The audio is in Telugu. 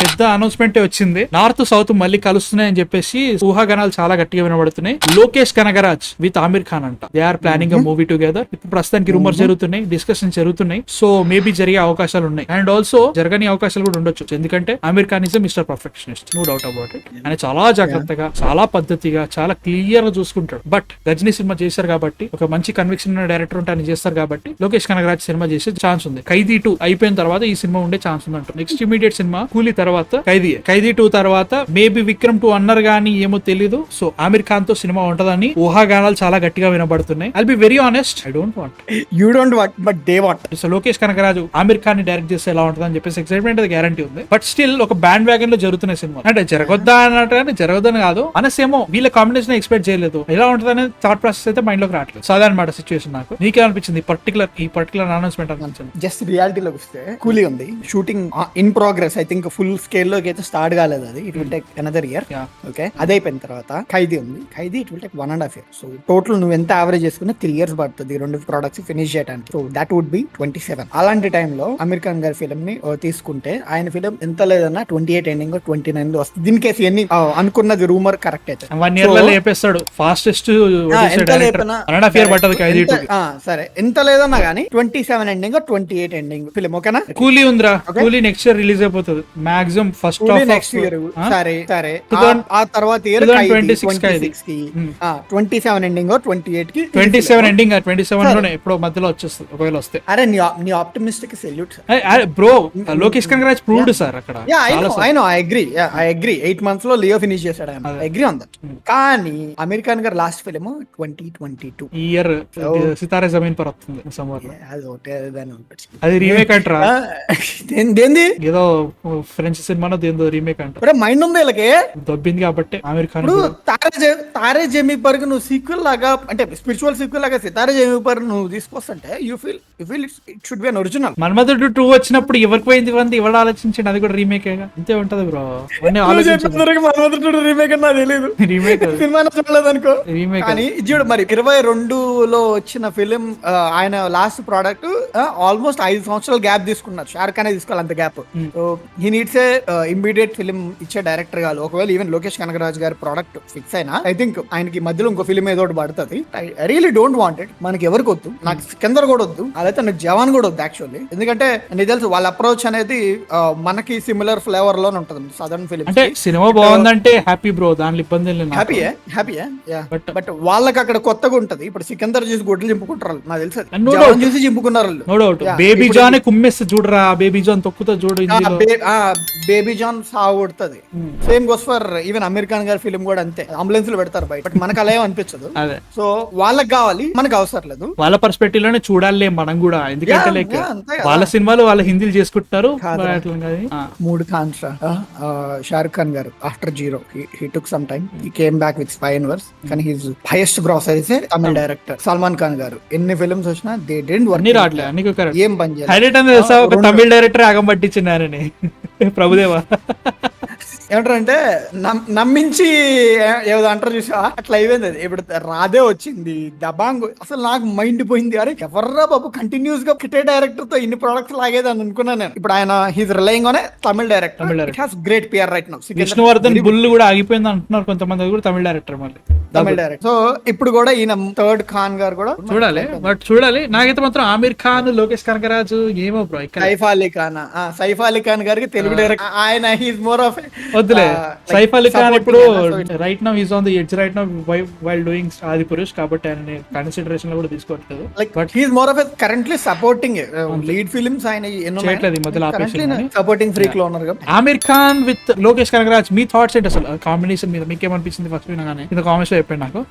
పెద్ద అనౌన్స్మెంట్ వచ్చింది. నార్త్ సౌత్ మళ్ళీ కలుస్తున్నాయని చెప్పేసి ఊహాగానాలు చాలా గట్టిగా వినబడుతున్నాయి. లోకేష్ కనగరాజ్ విత్ ఆమిర్ ఖాన్ అంట they are planning a movie together. ఇప్పుడు ప్రస్తుతానికి రూమర్స్ జరుగుతున్నాయి, డిస్కషన్ జరుగుతున్నాయి. సో మేబీ జరిగే అవకాశాలు ఉన్నాయి. అండ్ ఆల్సో జరగని అవకాశాలు కూడా ఉండొచ్చు. ఎందుకంటే Aamir Khan is mister perfectionist, no doubt about it. ఆయన చాలా జాగ్రత్తగా, చాలా పద్ధతిగా, చాలా క్లియర్ గా చూసుకుంటాడు. బట్ గజనీ సినిమా చేశారు కాబట్టి, ఒక మంచి కన్విక్షన్ ఉన్న డైరెక్టర్ ఉంటే ఆయన చేస్తారు కాబట్టి లోకేష్ కనగరాజ్ సినిమా చేసే ఛాన్స్ ఉంది. ఖైదీ 2 అయిపోయిన తర్వాత ఈ సినిమా ఉండే ఛాన్స్ ఉంది అంట. నెక్స్ట్ ఇమీడియట్ సినిమా కూలీ తర్వాత ఖైదీ 2 తర్వాత మేబీ విక్రమ్ 2 అన్నారు కానీ ఏమో తెలీదు. సో ఆమిర్ ఖాన్ తో సినిమా ఉంటదని ఊహాగానాలు చాలా గట్టిగా వినబడుతున్నాయి. I'll be very honest, I don't want, you don't want but they want. So Lokesh Kanagaraj Aamir Khan ని డైరెక్ట్ చేస్తే ఎలా ఉంటుందని చెప్పేసి ఎక్సైట్మెంట్ అది గ్యారంటీ ఉంది. బట్ స్టిల్ ఒక బ్యాండ్ వ్యాగన్ లో జరుగుతున్న సినిమా అంటే జరగొద్దా అన్నట్టు కానీ జరగదని కాదు, మనసేమో వీళ్ళ కాంబినేషన్ ఎక్స్పెక్ట్ చేయలేదు. ఎలా ఉంటుందనే థాట్ ప్రాసెస్ అయితే మైండ్ లోకి రావట్లేదు. సాధారణ సిచ్యువేషన్. నాకు నీకేమనిపించింది ఈ పర్టికులర్ అనౌన్స్మెంట్ అనిపించింది? జస్ట్ రియాలిటీలోకి వస్తే కూలీ ఉంది, shooting in progress. I think full scale లోకి అయితే స్టార్ట్ కాలేదు అది. It will take another year. Okay, అది అయిపోయిన తర్వాత ఖైదీ ఉంది. Khaidi it will take 1.5 years. So total నువ్వు ఎంత యావరేజ్ చేసుకున్నా 3 years పడుతుంది ఈ రెండు ప్రొడక్ట్స్ ఫినిష్ చేయడానికి. So that would be 27. అలాంటి టైంలో అమీర్ ఖాన్ గారి ఫిల్మ్ ని తీసుకుంటే ఆయన ఫిల్మ్ ఎంత లేదన్నా 28 ఎండింగ్ 29 లో వస్తుంది. దీనికి ఎన్ని అనుకున్నది రూమర్ కరెక్ట్ అయితే 1 year లో లేపేస్తాడు. ఫాస్టెస్ట్ సరే, ఎంత లేదన్నా కానీ 27 ఎండింగ్ 28 ఎండింగ్ ఫిల్మ్. ఓకేనా? కూలీ ఉందిరా, కూలీ నెక్స్ట్ ఇయర్ రిలీజ్ అయిపోతుంది మాక్సిమం ఫస్ట్ నెక్స్ట్ ఇయర్. సరే సరే, ఆ తర్వాత ఇయర్ 26 కి 27 ఎండింగ్ 28 కి 27 ఎండింగ్ 27 లోనే ఎప్పుడో మధ్యలో వచ్చేస్తుంది ఒకవేళ వస్తే. అరే నీ optimistic salute bro. Lokesh Kanagaraj proved sir అక్కడ. ఐ అగ్రీ 8 months లో లియో ఫినిష్ చేశాడు. I agree on that. కానీ అమీర్ ఖాన్ గారు లాస్ట్ ఫిల్మ్ 2022 ఈ ఇయర్ సితారే జమీన్ పర్ వస్తుంది సమ్మర్ లో. అది అది రీమేక్ అంటారా? దేంది? ఏదో ఫ్రెంచ్ సినిమాలో దేందో రీమేక్ అంట. మైండ్ ఉంది వీళ్ళకి, దొబ్బింది కాబట్టి ఆమిర్ ఖాన్. తారే జమీ పర్ నువ్వు సీక్వెల్ లాగా అంటే స్పిరిచువల్ సీక్వెల్ లాగా సితారే జమీ పర్ నువ్వు తీసుకొస్తుంటే you feel it should be an original. Manmadhudu 2 వచ్చినప్పుడు ఎవరికి పోయింది వంది ఎవరు ఆలోచించండి, అది కూడా రీమేక్ అంతే ఉంటది బ్రో. మన్మధుడు రీమేక్ అన్నా తెలియదు, రీమేక్ సినిమా చూడలేదు అనుకో. రీమేక్ కానీ చూడు మరి 22లో వచ్చిన ఫిలిం ఆయన లాస్ట్ ప్రోడక్ట్ ఆల్మోస్ట్ 5 సంవత్సరాల గ్యాప్ తీసుకున్నారు. షారుఖ్ ఖానే తీసుకోవాలి అంత gap. So he needs a immediate film ఇచ్చే డైరెక్టర్ కాదు. ఒకవేళ ఈవెన్ లోకేష్ కనగరాజ్ గారి ప్రోడక్ట్ ఫిక్స్ అయినా ఐ థింక్ ఆయనకి మధ్యలో ఇంకో ఫిలిం ఏదో ఒకటి పడుతుంది. I really don't want it. మనకి ఎవరికి వద్దు, నాకు సికందర్ కూడా వద్దు, అదైతే నాకు జవాన్ కూడా వద్దు యాక్చువల్లీ. ఎందుకంటే నీకు తెలుసు వాళ్ళ అప్రోచ్ అనేది మనకి సిమిలర్ ఫ్లేవర్ లోనే ఉంటుంది సదర్న్ ఫిలిం. అంటే సినిమా బాగుందంటే హ్యాపీ బ్రో, దాంట్లో ఇబ్బంది లేదు. హ్యాపీయే బట్ వాళ్ళకి అక్కడ కొత్తగా ఉంటది. ఇప్పుడు సికందర్ చూసి గొడ్లు చింపుకుంటారు, నాకు తెలుసు చూసి చింపుకున్నారు. నో డౌట్ బేబీ జాన్ కుమ్మేస్తే చూడరా, బేబీ జాన్ తొక్కుతా చూడు. బేబీ జాన్ సాగు కొడుతుంది. Same goes for even Aamir Khan గారి ఫిల్మ్ కూడా అంతే, అంబులెన్స్ లో పెడతారు బయట. బట్ మనకు అలా అనిపించదు. సో వాళ్ళకి కావాలి, మనకు అవసరం లేదు. వాళ్ళ పర్స్పెక్టివ్ లోనే చూడాలి మనం కూడా. ఎందుకంటే లైక్ వాళ్ళ సినిమాలు వాళ్ళ హిందీలు చేసుకుంటారు. 3 ఖాన్స్ షారుఖ్ ఖాన్ గారు after 0 he took some time, he came back with 5 years. కానీ హిస్ హైయెస్ట్ గ్రాస్ అయితే తమిళ డైరెక్టర్ సల్మాన్ ఖాన్ గారు ఎన్ని ఫిల్మ్స్ వచ్చినా దే డిడ్ంట్ వర్క్. ఏం పని చేయాలి. తమిళ డైరెక్టర్ ఆగం పట్టించినారని ప్రభుదేవా ఏమంటారంటే నమ్మించి ఏదో అంటారు చూసా, అట్లా అయిపోయింది అది. ఇప్పుడు రాధే వచ్చింది, దబాంగ్, అసలు నాకు మైండ్ పోయింది. అరే ఎవర్రా బాబు కంటిన్యూస్ గా ఒకటే డైరెక్టర్ తో ఇన్ని ప్రొడక్ట్స్ లాగేది అని అనుకున్నాను నేను. ఇప్పుడు ఆయన he's relying on Tamil director. It has great PR right now. Vishnuvardhan bull కూడా ఆగిపోయింది అంటున్నారు కొంతమంది, అది కూడా తమిళ డైరెక్టర్ మళ్ళీ తమిళ డైరెక్టర్. సో ఇప్పుడు కూడా ఈయన థర్డ్ ఖాన్ గారు కూడా చూడాలి. బట్ చూడాలి. నాకైతే మాత్రం ఆమిర్ ఖాన్, లోకేష్ కనగరాజు ఏమో బ్రో. సైఫ్ అలీ ఖాన్ గారికి తెలుగు డైరెక్టర్ ఆయన హీస్ మోర్ ఆఫ్ వద్దులే. సైఫ్ అలీ ఖాన్ ఇప్పుడు right now is on the edge right now while doing Adipurush, కాబట్టి ఆయన కన్సిడరేషన్ లో కూడా తీసుకోవట్లేదు. But he's more of currently supporting lead films ఆయన చేయట్లేదు. మధ్యలో సపోర్టింగ్ ఫ్రీక్ లో ఉన్నారు. ఆమిర్ ఖాన్ విత్ లోకేష్ కనగరాజ్, మీ థాట్స్ ఏంటి అసలు కాంబినేషన్ మీద? మీకేమనిపించింది ఫస్ట్ వినగానే? కామెంట్స్ లో చెప్పండి నాకు.